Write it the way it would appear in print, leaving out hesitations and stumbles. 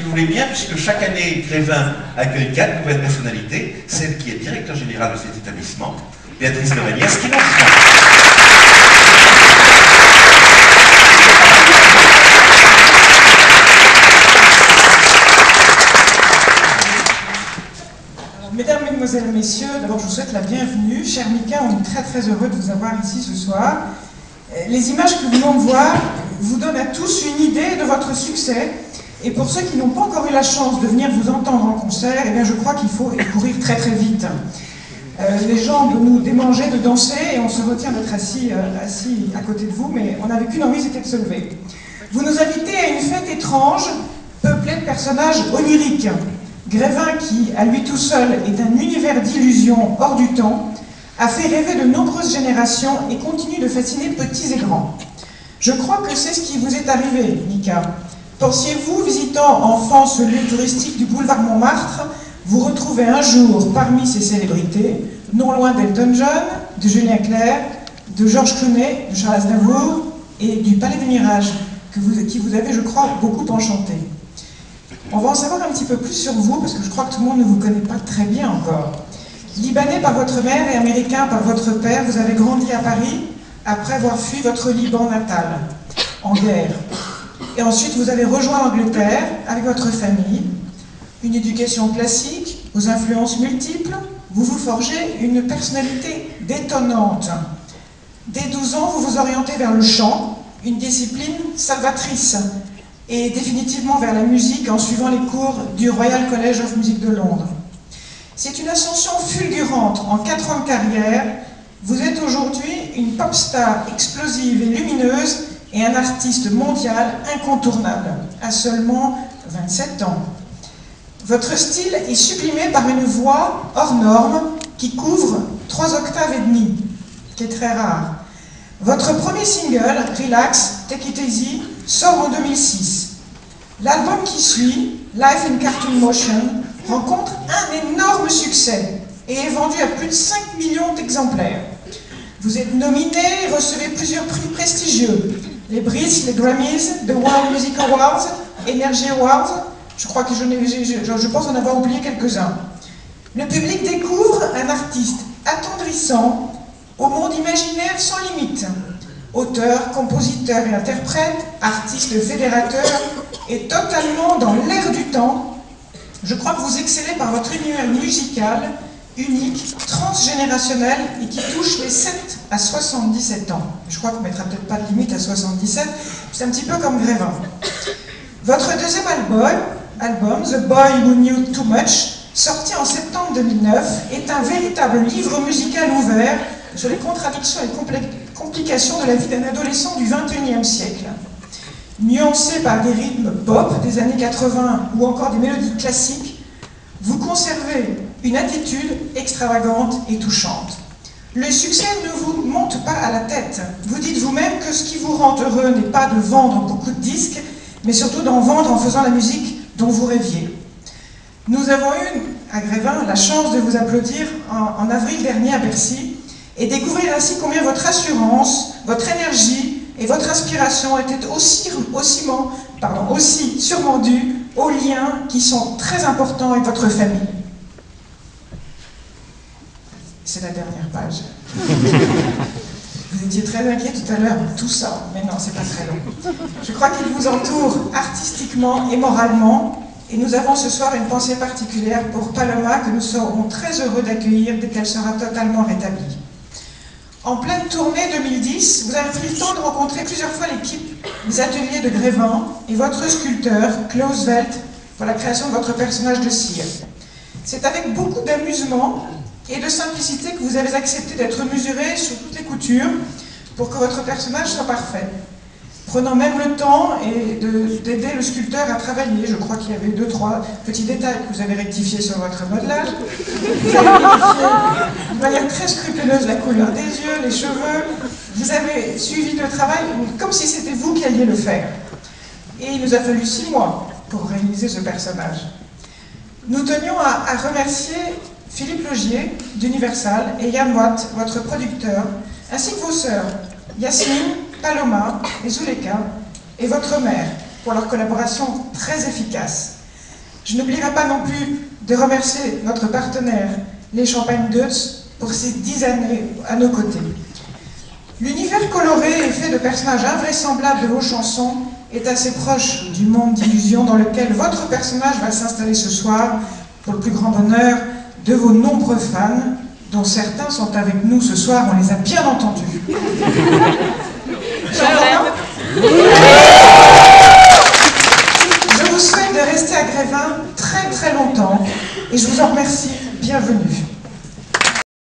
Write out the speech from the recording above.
si vous voulez bien, puisque chaque année, Grévin accueille 4 nouvelles personnalités, celle qui est directeur général de cet établissement, Béatrice Levaniès, qui montre. Mesdames, Mesdemoiselles, Messieurs, d'abord je vous souhaite la bienvenue. Cher Mika, on est très très heureux de vous avoir ici ce soir. Les images que nous venons de voir vous donnent à tous une idée de votre succès. Et pour ceux qui n'ont pas encore eu la chance de venir vous entendre en concert, eh bien je crois qu'il faut courir très très vite. Les jambes nous démangeaient de danser et on se retient d'être assis à côté de vous, mais on n'avait qu'une envie, c'était de se lever. Vous nous invitez à une fête étrange, peuplée de personnages oniriques. Grévin, qui à lui tout seul est un univers d'illusions hors du temps, a fait rêver de nombreuses générations et continue de fasciner petits et grands. Je crois que c'est ce qui vous est arrivé, Mika. Pensiez-vous, visitant enfant ce lieu touristique du boulevard Montmartre, vous retrouver un jour parmi ces célébrités, non loin d'Elton John, de Julien Clerc, de Georges Clooney, de Charles Aznavour et du Palais des Mirages, qui vous avez, je crois, beaucoup enchanté. On va en savoir un petit peu plus sur vous, parce que je crois que tout le monde ne vous connaît pas très bien encore. Libanais par votre mère et américain par votre père, vous avez grandi à Paris après avoir fui votre Liban natal, en guerre. Et ensuite, vous avez rejoint l'Angleterre avec votre famille. Une éducation classique, aux influences multiples, vous vous forgez une personnalité détonnante. Dès 12 ans, vous vous orientez vers le chant, une discipline salvatrice, et définitivement vers la musique en suivant les cours du Royal College of Music de Londres. C'est une ascension fulgurante en 4 ans de carrière. Vous êtes aujourd'hui une pop star explosive et lumineuse et un artiste mondial incontournable, à seulement 27 ans. Votre style est sublimé par une voix hors norme qui couvre 3 octaves et demie, qui est très rare. Votre premier single, Relax, Take It Easy, sort en 2006. L'album qui suit, Life in Cartoon Motion, rencontre un énorme succès et est vendu à plus de 5 millions d'exemplaires. Vous êtes nominé et recevez plusieurs prix prestigieux. Les Brits, les Grammys, The World Music Awards, Energy Awards, je crois que je pense en avoir oublié quelques-uns. Le public découvre un artiste attendrissant, au monde imaginaire sans limite. Auteur, compositeur et interprète, artiste fédérateur, et totalement dans l'air du temps. Je crois que vous excellez par votre univers musical, unique, transgénérationnel et qui touche les 7 à 77 ans. Je crois qu'on ne mettra peut-être pas de limite à 77, c'est un petit peu comme Grévin. Votre deuxième album, The Boy Who Knew Too Much, sorti en septembre 2009, est un véritable livre musical ouvert sur les contradictions et complications de la vie d'un adolescent du XXIe siècle. Nuancé par des rythmes pop des années 80 ou encore des mélodies classiques, vous conservez une attitude extravagante et touchante. Le succès ne vous monte pas à la tête. Vous dites vous-même que ce qui vous rend heureux n'est pas de vendre beaucoup de disques, mais surtout d'en vendre en faisant la musique dont vous rêviez. Nous avons eu, à Grévin, la chance de vous applaudir en avril dernier à Bercy et découvrir ainsi combien votre assurance, votre énergie et votre inspiration étaient aussi sûrement dues aux liens qui sont très importants avec votre famille. C'est la dernière page. Vous étiez très inquiet tout à l'heure, tout ça, mais non, c'est pas très long. Je crois qu'il vous entoure artistiquement et moralement, et nous avons ce soir une pensée particulière pour Paloma que nous serons très heureux d'accueillir dès qu'elle sera totalement rétablie. En pleine tournée 2010, vous avez pris le temps de rencontrer plusieurs fois l'équipe des ateliers de Grévin et votre sculpteur, Klaus Welt, pour la création de votre personnage de cire. C'est avec beaucoup d'amusement et de simplicité que vous avez accepté d'être mesuré sur toutes les coutures pour que votre personnage soit parfait. Prenant même le temps d'aider le sculpteur à travailler. Je crois qu'il y avait 2-3 petits détails que vous avez rectifiés sur votre modelage. Vous avez vérifié de manière très scrupuleuse la couleur des yeux, les cheveux. Vous avez suivi le travail comme si c'était vous qui alliez le faire. Et il nous a fallu 6 mois pour réaliser ce personnage. Nous tenions à remercier Philippe Logier d'Universal et Yann Watt, votre producteur, ainsi que vos sœurs, Yasmine, Paloma et Zuleka, et votre mère, pour leur collaboration très efficace. Je n'oublierai pas non plus de remercier notre partenaire, les Champagne Deutz, pour ces 10 années à nos côtés. L'univers coloré et fait de personnages invraisemblables de vos chansons est assez proche du monde d'illusion dans lequel votre personnage va s'installer ce soir pour le plus grand bonheur de vos nombreux fans, dont certains sont avec nous ce soir, on les a bien entendus. Je vous souhaite de rester à Grévin très très longtemps et je vous en remercie. Bienvenue.